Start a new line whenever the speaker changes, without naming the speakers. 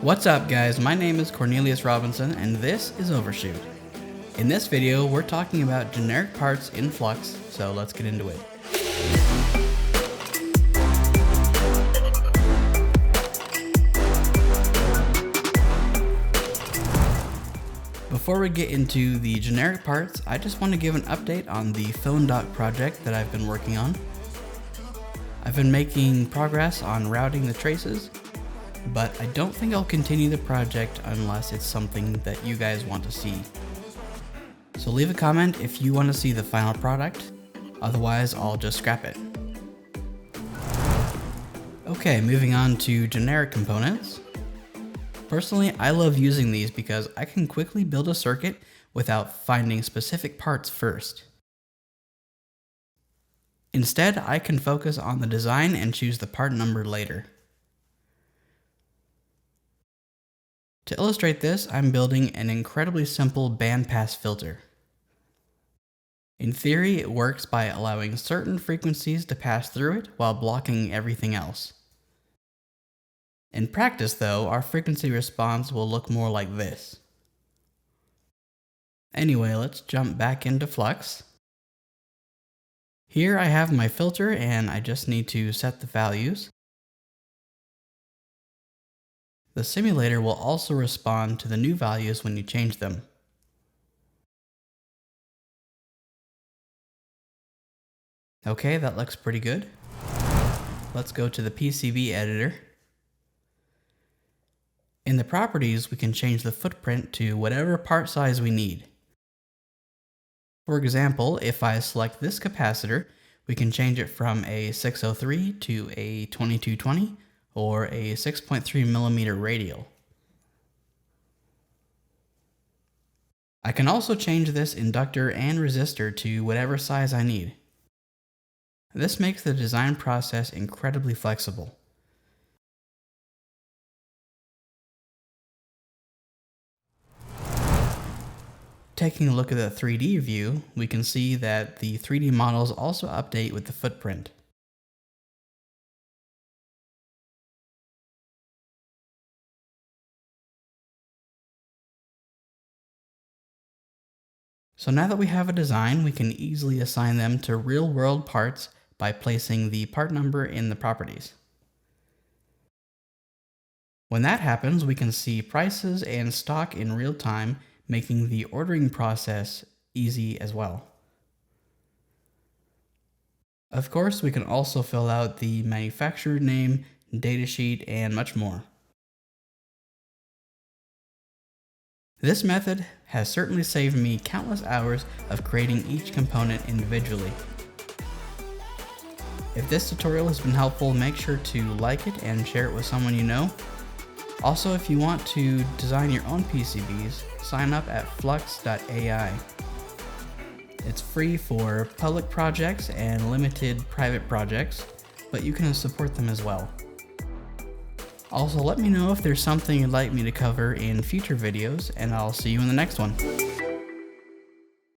What's up guys, my name is Cornelius Robinson and this is Overshoot. In this video we're talking about generic parts in Flux, so let's get into it. Before we get into the generic parts, I just want to give an update on the phone dock project that I've been working on. I've been making progress on routing the traces, but I don't think I'll continue the project unless it's something that you guys want to see. So leave a comment if you want to see the final product, otherwise I'll just scrap it. Okay, moving on to generic components. Personally, I love using these because I can quickly build a circuit without finding specific parts first. Instead, I can focus on the design and choose the part number later. To illustrate this, I'm building an incredibly simple bandpass filter. In theory, it works by allowing certain frequencies to pass through it while blocking everything else. In practice though, our frequency response will look more like this. Anyway, let's jump back into Flux. Here I have my filter and I just need to set the values. The simulator will also respond to the new values when you change them. Okay, that looks pretty good. Let's go to the PCB Editor. In the properties, we can change the footprint to whatever part size we need. For example, if I select this capacitor, we can change it from a 603 to a 2220 or a 6.3mm radial. I can also change this inductor and resistor to whatever size I need. This makes the design process incredibly flexible. Taking a look at the 3D view, we can see that the 3D models also update with the footprint. So now that we have a design, we can easily assign them to real-world parts by placing the part number in the properties. When that happens, we can see prices and stock in real time, making the ordering process easy as well. Of course, we can also fill out the manufacturer name, datasheet, and much more. This method has certainly saved me countless hours of creating each component individually. If this tutorial has been helpful, make sure to like it and share it with someone you know. Also, if you want to design your own PCBs, sign up at flux.ai. It's free for public projects and limited private projects, but you can support them as well. Also, let me know if there's something you'd like me to cover in future videos, and I'll see you in the next one.